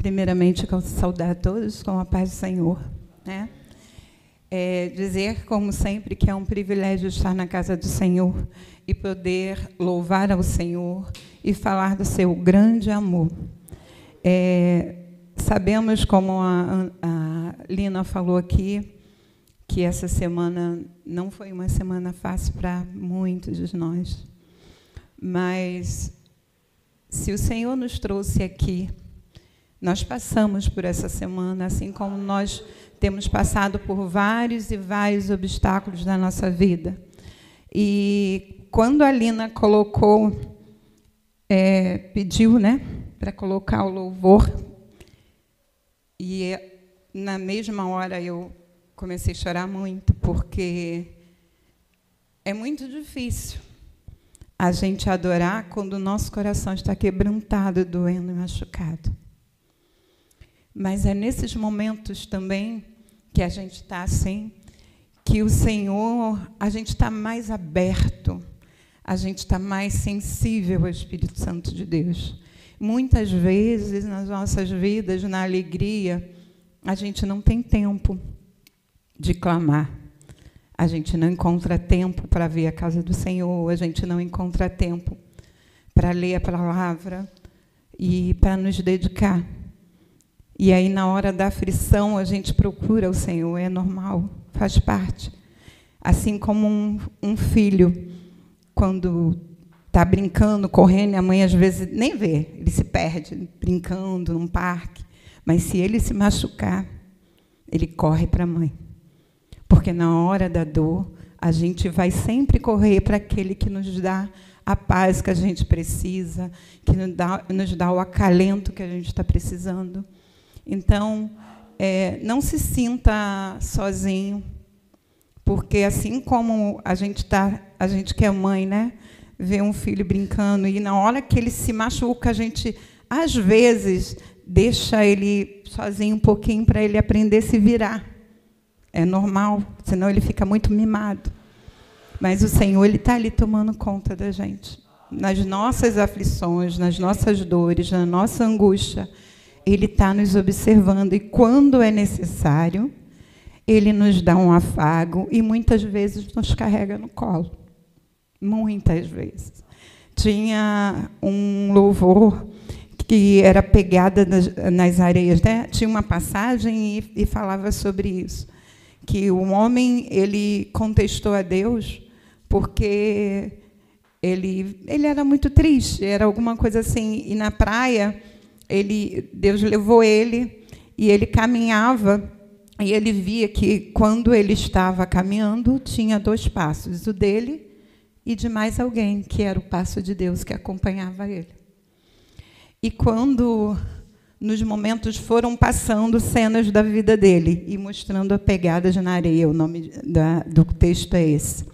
Primeiramente, eu quero saudar a todos com a paz do Senhor, né? Dizer, como sempre, que é um privilégio estar na casa do Senhor e poder louvar ao Senhor e falar do seu grande amor. Sabemos, como a Lina falou aqui, que essa semana não foi uma semana fácil para muitos de nós. Mas, se o Senhor nos trouxe aqui, nós passamos por essa semana, assim como nós temos passado por vários e vários obstáculos na nossa vida. E quando a Lina pediu, né, para colocar o louvor, e na mesma hora eu comecei a chorar muito, porque é muito difícil a gente adorar quando o nosso coração está quebrantado, doendo e machucado. Mas é nesses momentos também que a gente está assim, que o Senhor, a gente está mais aberto, a gente está mais sensível ao Espírito Santo de Deus. Muitas vezes, nas nossas vidas, na alegria, a gente não tem tempo de clamar. A gente não encontra tempo para ver a casa do Senhor, a gente não encontra tempo para ler a palavra e para nos dedicar. E aí, na hora da aflição, a gente procura o Senhor, é normal, faz parte. Assim como um filho, quando está brincando, correndo, a mãe às vezes nem vê, ele se perde brincando num parque. Mas se ele se machucar, ele corre para a mãe. Porque na hora da dor, a gente vai sempre correr para aquele que nos dá a paz que a gente precisa, que nos dá o acalento que a gente está precisando. Então, não se sinta sozinho, porque assim como a gente que é mãe, né, vê um filho brincando, e na hora que ele se machuca, a gente, às vezes, deixa ele sozinho um pouquinho para ele aprender a se virar. É normal, senão ele fica muito mimado. Mas o Senhor, ele está ali tomando conta da gente. Nas nossas aflições, nas nossas dores, na nossa angústia, Ele está nos observando, e quando é necessário, Ele nos dá um afago e muitas vezes nos carrega no colo. Muitas vezes. Tinha um louvor que era pegada nas areias, né? Tinha uma passagem e falava sobre isso, que o homem, ele contestou a Deus porque ele era muito triste, era alguma coisa assim, e na praia Deus levou ele, e ele caminhava, e ele via que, quando ele estava caminhando, tinha 2 passos, o dele e de mais alguém, que era o passo de Deus que acompanhava ele. E quando, nos momentos, foram passando cenas da vida dele, e mostrando a pegadas na areia, o nome do texto é esse.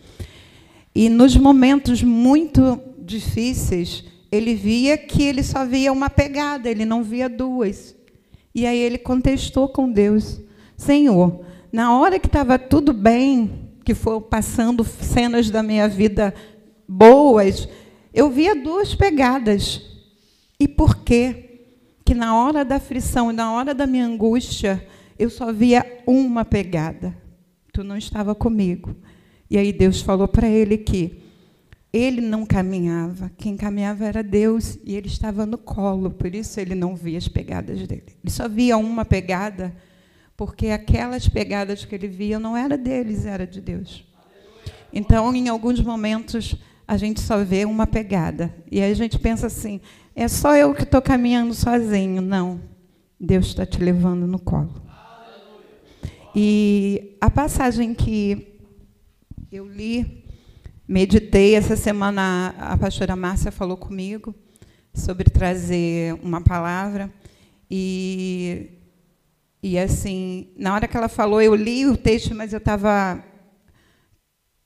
E, nos momentos muito difíceis, ele via que ele só via uma pegada, ele não via 2. E aí ele contestou com Deus: Senhor, na hora que estava tudo bem, que foram passando cenas da minha vida boas, eu via 2 pegadas. E por quê? Que na hora da aflição e na hora da minha angústia, eu só via uma pegada. Tu não estava comigo. E aí Deus falou para ele que ele não caminhava, quem caminhava era Deus, e ele estava no colo, por isso ele não via as pegadas dele. Ele só via uma pegada, porque aquelas pegadas que ele via não era deles, era de Deus. Então, em alguns momentos, a gente só vê uma pegada. E aí a gente pensa assim, é só eu que estou caminhando sozinho. Não, Deus está te levando no colo. E a passagem que eu li, meditei essa semana, a pastora Márcia falou comigo sobre trazer uma palavra, e assim, na hora que ela falou, eu li o texto, mas eu estava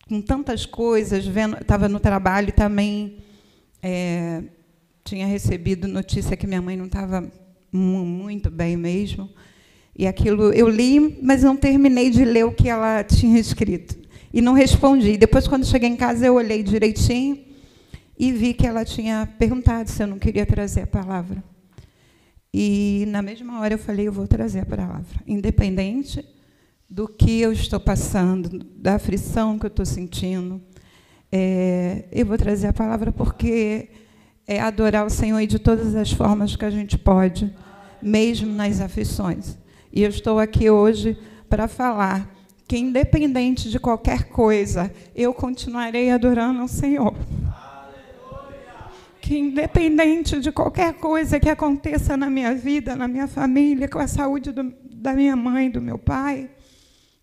com tantas coisas, estava no trabalho também, tinha recebido notícia que minha mãe não estava muito bem mesmo, e aquilo eu li, mas não terminei de ler o que ela tinha escrito. E não respondi. Depois, quando cheguei em casa, eu olhei direitinho e vi que ela tinha perguntado se eu não queria trazer a palavra. E, na mesma hora, eu falei, eu vou trazer a palavra. Independente do que eu estou passando, da aflição que eu estou sentindo, eu vou trazer a palavra porque é adorar o Senhor e de todas as formas que a gente pode, mesmo nas aflições. E eu estou aqui hoje para falar que, independente de qualquer coisa, eu continuarei adorando ao Senhor. Que, independente de qualquer coisa que aconteça na minha vida, na minha família, com a saúde da minha mãe, do meu pai,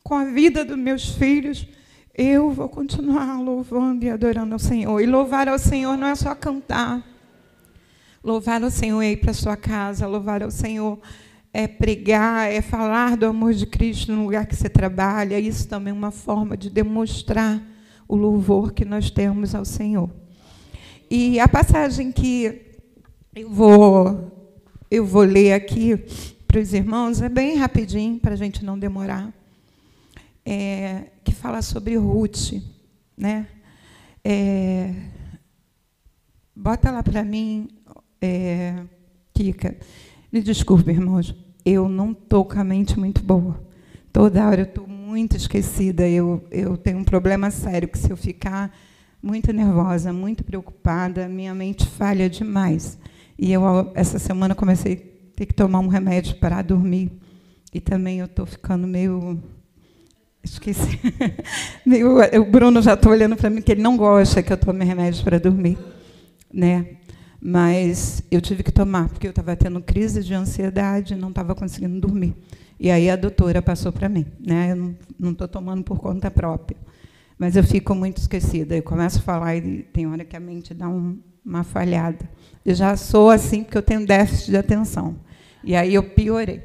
com a vida dos meus filhos, eu vou continuar louvando e adorando ao Senhor. E louvar ao Senhor não é só cantar. Louvar ao Senhor é ir para a sua casa. Louvar ao Senhor é pregar, é falar do amor de Cristo no lugar que você trabalha. Isso também é uma forma de demonstrar o louvor que nós temos ao Senhor. E a passagem que eu vou ler aqui para os irmãos é bem rapidinho, para a gente não demorar, que fala sobre Ruth, né? Bota lá para mim, Kika. Me desculpe, irmãos, eu não estou com a mente muito boa. Toda hora eu estou muito esquecida. Eu tenho um problema sério, que se eu ficar muito nervosa, muito preocupada, minha mente falha demais. E eu, essa semana, comecei a ter que tomar um remédio para dormir. E também eu estou ficando meio... Esqueci. O Bruno já está olhando para mim, que ele não gosta que eu tome remédio para dormir, né? Mas eu tive que tomar, porque eu estava tendo crise de ansiedade, não estava conseguindo dormir. E aí a doutora passou para mim, né? Eu não estou tomando por conta própria. Mas eu fico muito esquecida. Eu começo a falar e tem hora que a mente dá uma falhada. Eu já sou assim porque eu tenho déficit de atenção. E aí eu piorei.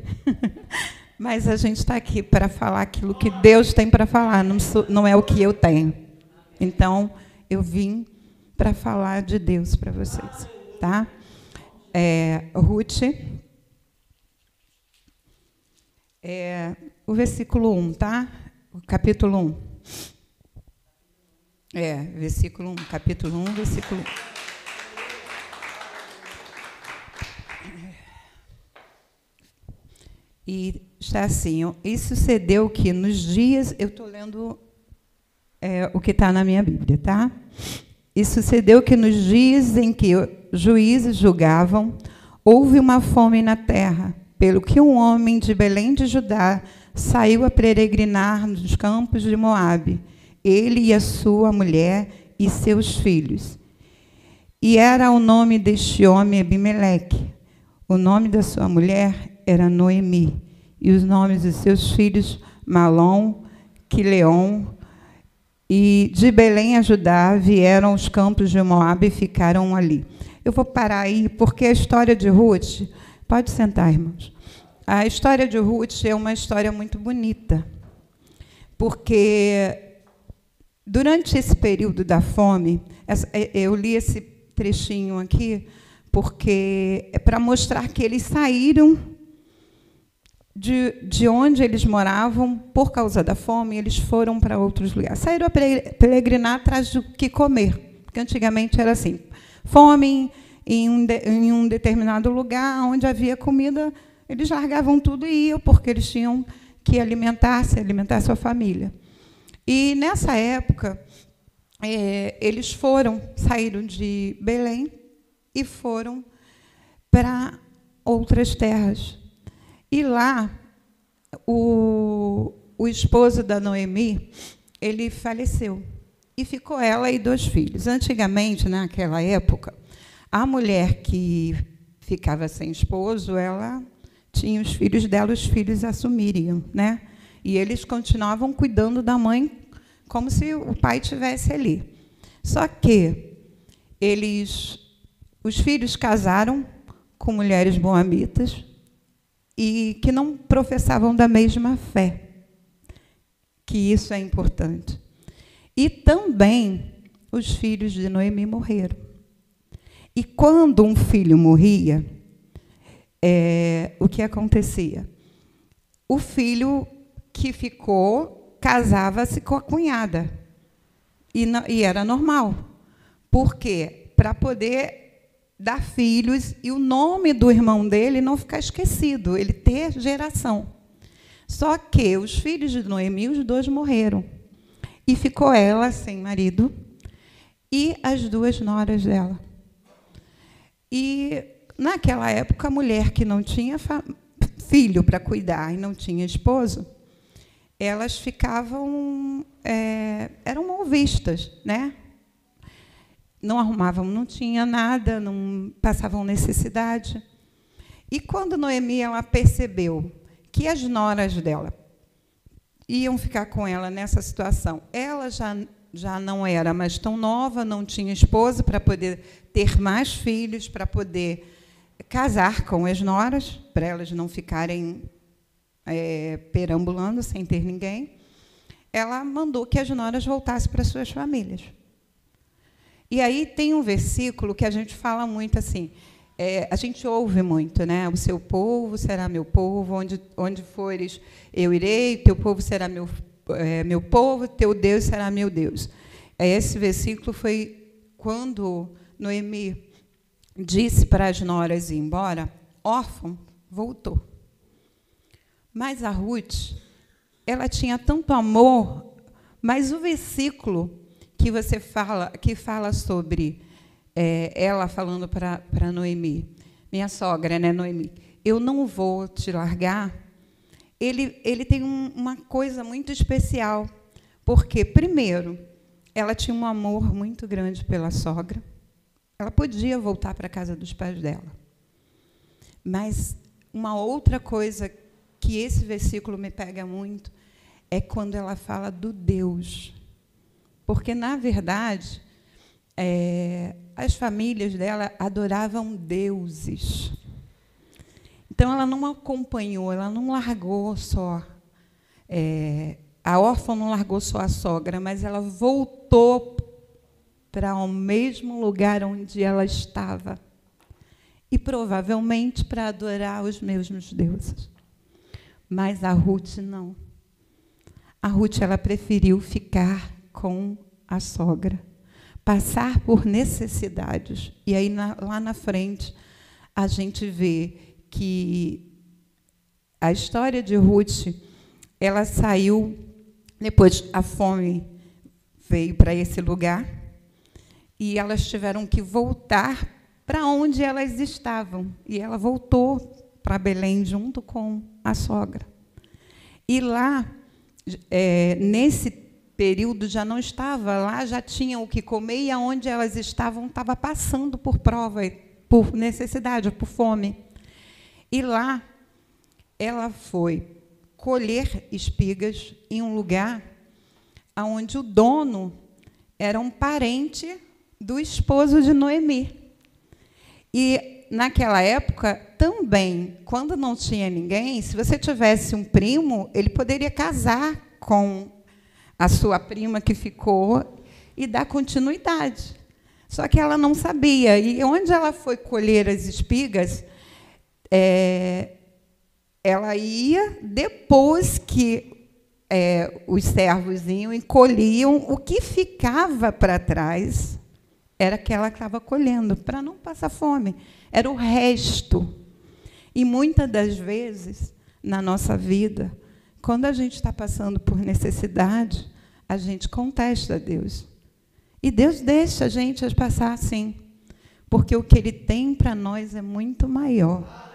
Mas a gente está aqui para falar aquilo que Deus tem para falar, não é o que eu tenho. Então, eu vim para falar de Deus para vocês. Tá? Ruth, o versículo 1, tá? O capítulo 1. Versículo 1, capítulo 1, versículo 1. E está assim, e sucedeu que nos dias... Eu estou lendo o que está na minha Bíblia, tá? E sucedeu que nos dias em que juízes julgavam, houve uma fome na terra, pelo que um homem de Belém de Judá saiu a peregrinar nos campos de Moabe, ele e a sua mulher e seus filhos. E era o nome deste homem Abimeleque. O nome da sua mulher era Noemi, e os nomes de seus filhos Malom, Quileon, e de Belém a Judá vieram os campos de Moabe e ficaram ali. Eu vou parar aí, porque a história de Ruth... Pode sentar, irmãos. A história de Ruth é uma história muito bonita, porque durante esse período da fome, eu li esse trechinho aqui, porque é para mostrar que eles saíram de onde eles moravam por causa da fome, eles foram para outros lugares. Saíram a peregrinar atrás do que comer, porque antigamente era assim, fome em um determinado lugar onde havia comida, eles largavam tudo e iam, porque eles tinham que alimentar sua família. E, nessa época, eles saíram de Belém e foram para outras terras. E lá, o esposo da Noemi, ele faleceu. E ficou ela e 2 filhos. Antigamente, naquela época, a mulher que ficava sem esposo, ela tinha os filhos dela, os filhos assumiriam, né? E eles continuavam cuidando da mãe como se o pai estivesse ali. Só que os filhos casaram com mulheres moabitas e que não professavam da mesma fé, que isso é importante. E também os filhos de Noemi morreram. E quando um filho morria, o que acontecia? O filho que ficou casava-se com a cunhada. E era normal. Por quê? Para poder dar filhos e o nome do irmão dele não ficar esquecido, ele ter geração. Só que os filhos de Noemi, os dois morreram. E ficou ela sem marido e as duas noras dela. E, naquela época, a mulher que não tinha filho para cuidar e não tinha esposo, elas ficavam, eram mal vistas, né? Não arrumavam, não tinha nada, não passavam necessidade. E quando Noemi ela percebeu que as noras dela iam ficar com ela nessa situação, ela já não era mais tão nova, não tinha esposo para poder ter mais filhos, para poder casar com as noras, para elas não ficarem perambulando sem ter ninguém, ela mandou que as noras voltassem para suas famílias. E aí tem um versículo que a gente fala muito assim, a gente ouve muito, né? O seu povo será meu povo, onde fores eu irei, teu povo será meu povo, teu Deus será meu Deus. Esse versículo foi quando Noemi disse para as noras ir embora, órfã, voltou. Mas a Ruth, ela tinha tanto amor, mas o versículo que fala sobre ela falando para Noemi, minha sogra, né, Noemi, eu não vou te largar, ele tem uma coisa muito especial, porque, primeiro, ela tinha um amor muito grande pela sogra, ela podia voltar para a casa dos pais dela. Mas uma outra coisa que esse versículo me pega muito é quando ela fala do Deus. Porque, na verdade, as famílias dela adoravam deuses. Então, ela não acompanhou, ela não largou só. A órfã não largou só a sogra, mas ela voltou para o mesmo lugar onde ela estava. E, provavelmente, para adorar os mesmos deuses. Mas a Ruth não. A Ruth ela preferiu ficar com a sogra, passar por necessidades. E aí, lá na frente, a gente vê que a história de Ruth, ela saiu, depois a fome veio para esse lugar, e elas tiveram que voltar para onde elas estavam. E ela voltou para Belém junto com a sogra. E lá, nesse período, já não estava lá, já tinham o que comer, e aonde elas estavam, estava passando por prova, por necessidade, por fome. E lá, ela foi colher espigas em um lugar onde o dono era um parente do esposo de Noemi. E, naquela época, também, quando não tinha ninguém, se você tivesse um primo, ele poderia casar com a sua prima que ficou e dar continuidade. Só que ela não sabia. E onde ela foi colher as espigas, ela ia, depois que os servos iam e colhiam, o que ficava para trás era que ela estava colhendo, para não passar fome. Era o resto. E, muitas das vezes, na nossa vida, quando a gente está passando por necessidade, a gente contesta a Deus. E Deus deixa a gente passar assim, porque o que Ele tem para nós é muito maior.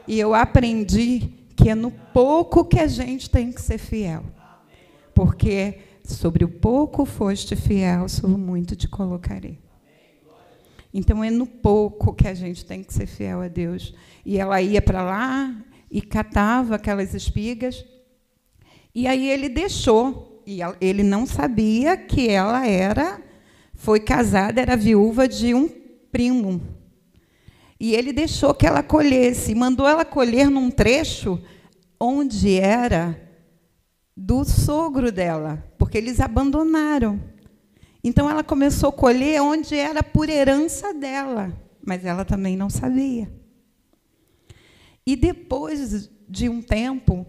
E eu aprendi que é no pouco que a gente tem que ser fiel. Porque sobre o pouco foste fiel, sobre o muito te colocarei. Então, é no pouco que a gente tem que ser fiel a Deus. E ela ia para lá e catava aquelas espigas. E aí ele deixou. E ele não sabia que ela foi casada, era viúva de um primo. E ele deixou que ela colhesse. Mandou ela colher num trecho onde era do sogro dela, porque eles abandonaram. Então, ela começou a colher onde era por herança dela, mas ela também não sabia. E, depois de um tempo,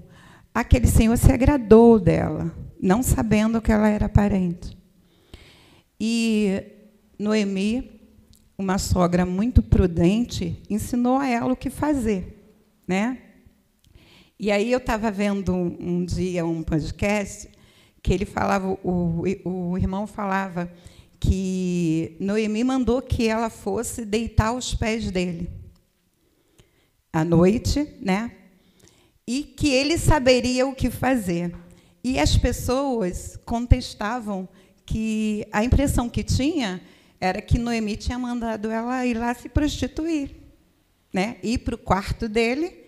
aquele senhor se agradou dela, não sabendo que ela era parente. E Noemi uma sogra muito prudente, ensinou a ela o que fazer, né? E aí eu estava vendo um dia um podcast que ele falava, o irmão falava que Noemi mandou que ela fosse deitar aos pés dele à noite, né? E que ele saberia o que fazer. E as pessoas contestavam que a impressão que tinha era que Noemi tinha mandado ela ir lá se prostituir, né? Ir para o quarto dele,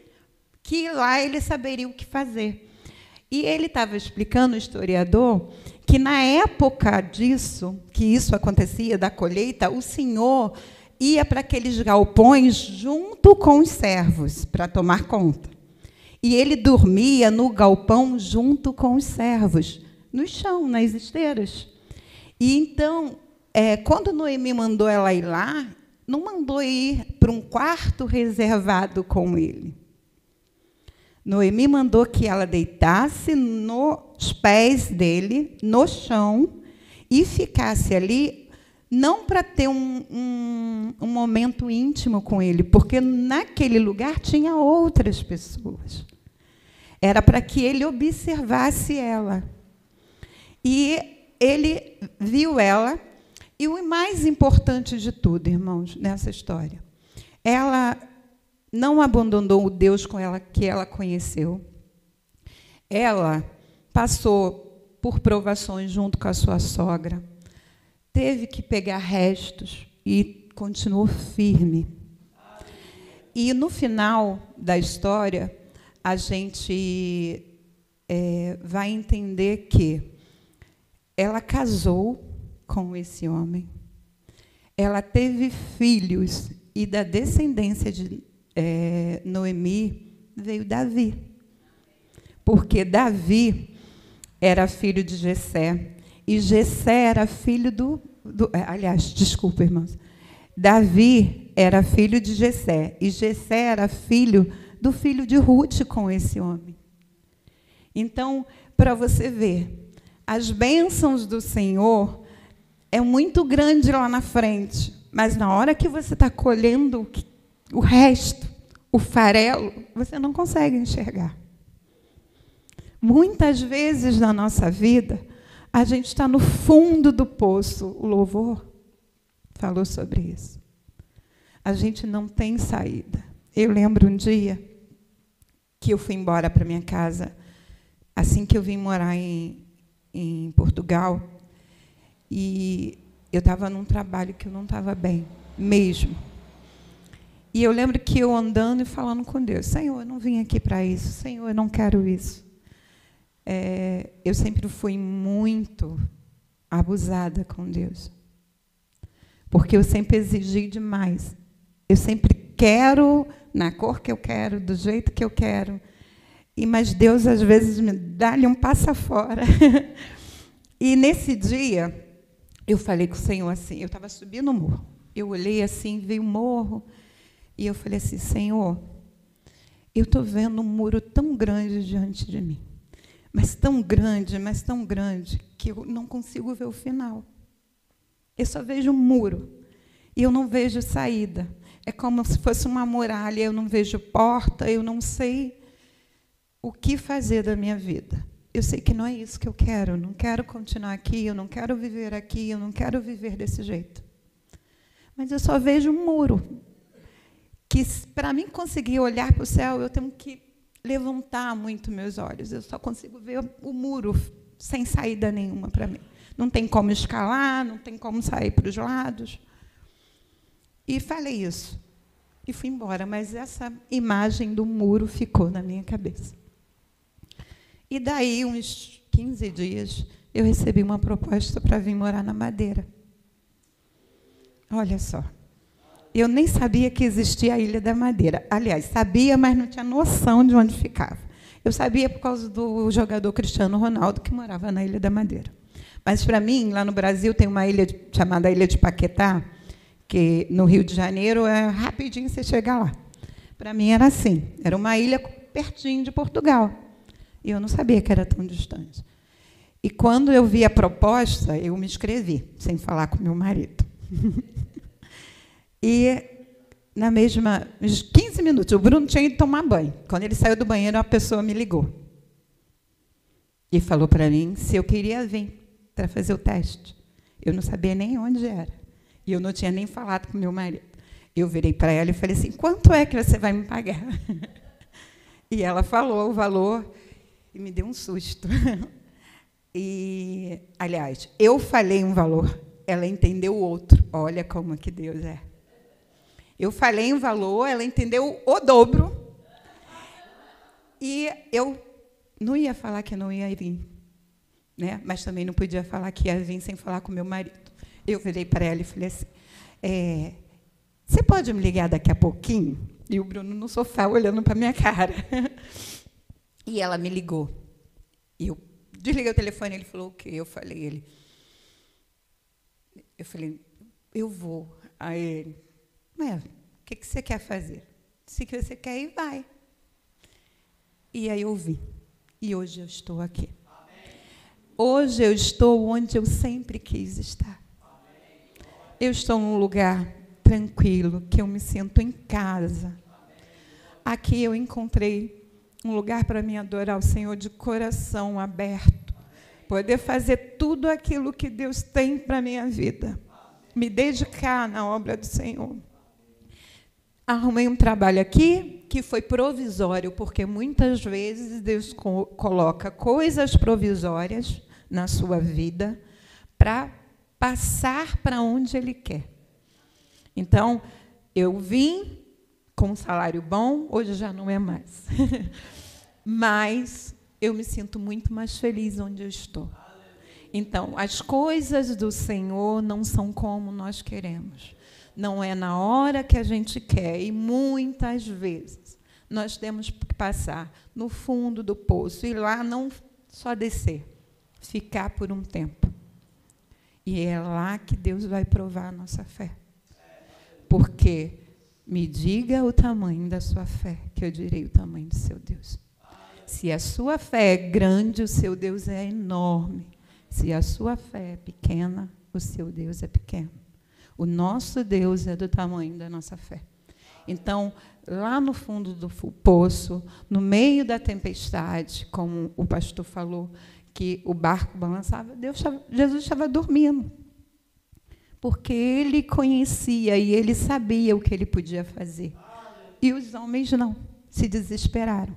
que lá ele saberia o que fazer. E ele estava explicando, o historiador, que na época disso, que isso acontecia, da colheita, o Senhor ia para aqueles galpões junto com os servos para tomar conta. E ele dormia no galpão junto com os servos, no chão, nas esteiras. E então, quando Noemi mandou ela ir lá, não mandou ir para um quarto reservado com ele. Noemi mandou que ela deitasse nos pés dele, no chão, e ficasse ali, não para ter um momento íntimo com ele, porque naquele lugar tinha outras pessoas. Era para que ele observasse ela. E ele viu ela, e o mais importante de tudo, irmãos, nessa história, ela não abandonou o Deus que ela conheceu. Ela passou por provações junto com a sua sogra, teve que pegar restos e continuou firme. E, no final da história, a gente vai entender que ela casou com esse homem, ela teve filhos, e da descendência de Noemi veio Davi. Porque Davi era filho de Jessé, e Jessé era filho aliás, desculpa, irmãos. Davi era filho de Jessé, e Jessé era filho do filho de Ruth com esse homem. Então, para você ver, as bênçãos do Senhor é muito grande lá na frente, mas na hora que você está colhendo o resto, o farelo, você não consegue enxergar. Muitas vezes na nossa vida, a gente está no fundo do poço. O louvor falou sobre isso. A gente não tem saída. Eu lembro um dia que eu fui embora para minha casa, assim que eu vim morar em Portugal, e eu estava num trabalho que eu não estava bem, mesmo. E eu lembro que eu andando e falando com Deus, Senhor, eu não vim aqui para isso, Senhor, eu não quero isso. Eu sempre fui muito abusada com Deus, porque eu sempre exigi demais. Eu sempre quero na cor que eu quero, do jeito que eu quero. Mas Deus, às vezes, me dá-lhe um passa fora. E, nesse dia, eu falei com o Senhor assim, eu estava subindo o morro. Eu olhei assim, vi o morro, e eu falei assim, Senhor, eu estou vendo um muro tão grande diante de mim, mas tão grande, que eu não consigo ver o final. Eu só vejo um muro, e eu não vejo saída. É como se fosse uma muralha, eu não vejo porta, eu não sei o que fazer da minha vida. Eu sei que não é isso que eu quero, eu não quero continuar aqui, eu não quero viver aqui, eu não quero viver desse jeito. Mas eu só vejo um muro, que para mim conseguir olhar para o céu, eu tenho que levantar muito meus olhos. Eu só consigo ver o muro sem saída nenhuma para mim. Não tem como escalar, não tem como sair para os lados. E falei isso. E fui embora, mas essa imagem do muro ficou na minha cabeça. E daí, uns 15 dias, eu recebi uma proposta para vir morar na Madeira. Olha só. Eu nem sabia que existia a Ilha da Madeira. Aliás, sabia, mas não tinha noção de onde ficava. Eu sabia por causa do jogador Cristiano Ronaldo, que morava na Ilha da Madeira. Mas, para mim, lá no Brasil, tem uma ilha chamada Ilha de Paquetá, que no Rio de Janeiro é rapidinho você chegar lá. Para mim era assim, era uma ilha pertinho de Portugal. E eu não sabia que era tão distante. E quando eu vi a proposta, eu me inscrevi, sem falar com meu marido. E, uns 15 minutos, o Bruno tinha ido tomar banho. Quando ele saiu do banheiro, uma pessoa me ligou. E falou para mim se eu queria vir para fazer o teste. Eu não sabia nem onde era. E eu não tinha nem falado com meu marido. Eu virei para ela e falei assim, quanto é que você vai me pagar? E ela falou o valor e me deu um susto. E, aliás, eu falei um valor, ela entendeu o outro. Olha como que Deus é. Eu falei um valor, ela entendeu o dobro. E eu não ia falar que não ia vir, né? Mas também não podia falar que ia vir sem falar com meu marido. Eu virei para ela e falei assim, você pode me ligar daqui a pouquinho? E o Bruno no sofá olhando para a minha cara. E ela me ligou. E eu desliguei o telefone, ele falou o quê? Eu falei, eu vou. Aí ele, o que você quer fazer? Se que você quer ir, vai. E aí eu vim. E hoje eu estou aqui. Hoje eu estou onde eu sempre quis estar. Eu estou num lugar tranquilo, que eu me sinto em casa. Aqui eu encontrei um lugar para me adorar o Senhor de coração aberto. Poder fazer tudo aquilo que Deus tem para a minha vida. Me dedicar na obra do Senhor. Arrumei um trabalho aqui que foi provisório, porque muitas vezes Deus coloca coisas provisórias na sua vida para passar para onde Ele quer. Então, eu vim com um salário bom, hoje já não é mais. Mas eu me sinto muito mais feliz onde eu estou. Então, as coisas do Senhor não são como nós queremos. Não é na hora que a gente quer. E muitas vezes nós temos que passar no fundo do poço e lá não só descer, ficar por um tempo. E é lá que Deus vai provar a nossa fé. Porque me diga o tamanho da sua fé, que eu direi o tamanho do seu Deus. Se a sua fé é grande, o seu Deus é enorme. Se a sua fé é pequena, o seu Deus é pequeno. O nosso Deus é do tamanho da nossa fé. Então, lá no fundo do poço, no meio da tempestade, como o pastor falou, que o barco balançava, Jesus estava dormindo. Porque ele conhecia e ele sabia o que ele podia fazer. E os homens não, se desesperaram.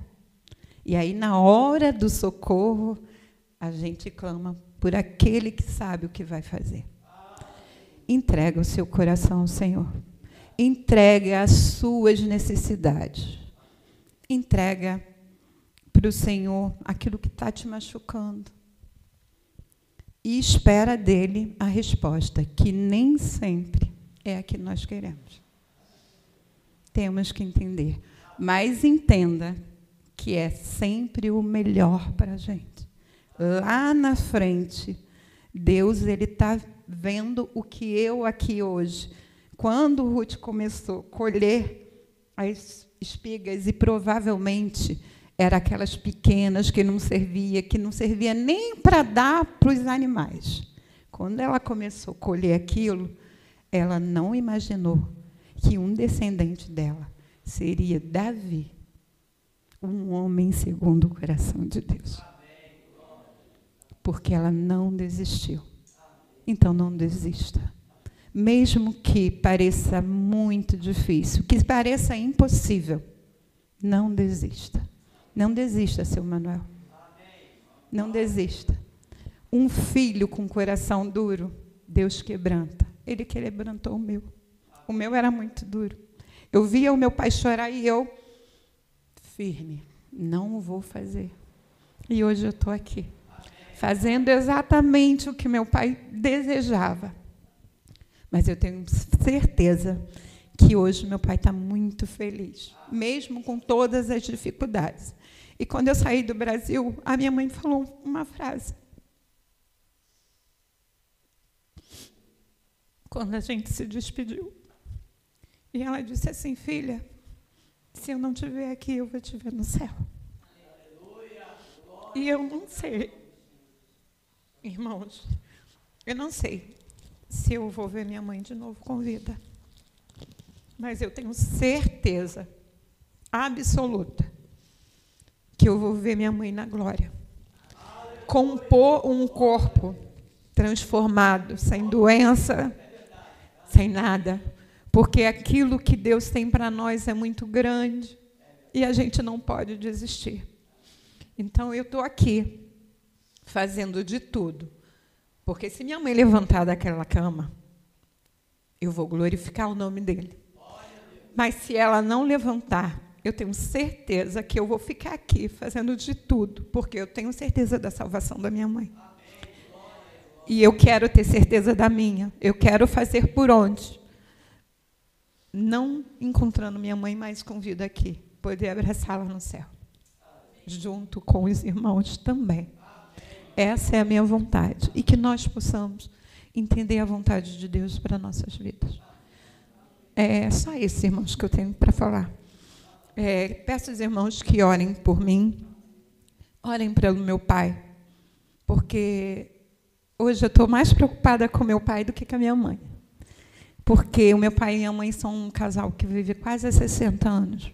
E aí, na hora do socorro, a gente clama por aquele que sabe o que vai fazer. Entrega o seu coração ao Senhor. Entrega as suas necessidades. Entrega para o Senhor aquilo que está te machucando. E espera dele a resposta, que nem sempre é a que nós queremos. Temos que entender. Mas entenda que é sempre o melhor para a gente. Lá na frente, Deus está vendo o que eu aqui hoje. Quando Ruth começou a colher as espigas, e provavelmente eram aquelas pequenas que não servia nem para dar para os animais. Quando ela começou a colher aquilo, ela não imaginou que um descendente dela seria Davi, um homem segundo o coração de Deus. Porque ela não desistiu. Então, não desista. Mesmo que pareça muito difícil, que pareça impossível, não desista. Não desista, seu Manuel. Não desista. Um filho com coração duro, Deus quebranta. Ele quebrantou o meu. O meu era muito duro. Eu via o meu pai chorar e eu, firme, não vou fazer. E hoje eu estou aqui, fazendo exatamente o que meu pai desejava. Mas eu tenho certeza que hoje meu pai está muito feliz, mesmo com todas as dificuldades. E quando eu saí do Brasil, a minha mãe falou uma frase. Quando a gente se despediu. E ela disse assim, filha, se eu não te ver aqui, eu vou te ver no céu. E eu não sei, irmãos, eu não sei se eu vou ver minha mãe de novo com vida. mas eu tenho certeza absoluta que eu vou ver minha mãe na glória. Compor um corpo transformado, sem doença, sem nada. Porque aquilo que Deus tem para nós é muito grande e a gente não pode desistir. Então, eu estou aqui, fazendo de tudo. Porque se minha mãe levantar daquela cama, eu vou glorificar o nome dele. Mas se ela não levantar, eu tenho certeza que eu vou ficar aqui fazendo de tudo, porque eu tenho certeza da salvação da minha mãe. E eu quero ter certeza da minha. Eu quero fazer por onde? Não encontrando minha mãe mais com vida aqui, poder abraçá-la no céu, junto com os irmãos também. Essa é a minha vontade. E que nós possamos entender a vontade de Deus para nossas vidas. É só isso, irmãos, que eu tenho para falar. Peço aos irmãos que orem por mim, orem pelo meu pai, porque hoje eu estou mais preocupada com meu pai do que com a minha mãe. Porque o meu pai e a minha mãe são um casal que vive quase há 60 anos.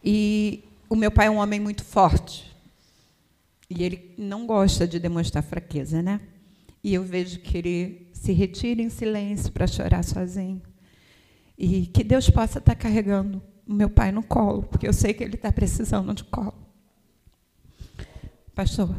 E o meu pai é um homem muito forte. E ele não gosta de demonstrar fraqueza, né? E eu vejo que ele se retira em silêncio para chorar sozinho. E que Deus possa estar carregando o meu pai no colo, porque eu sei que ele está precisando de colo. Pastor.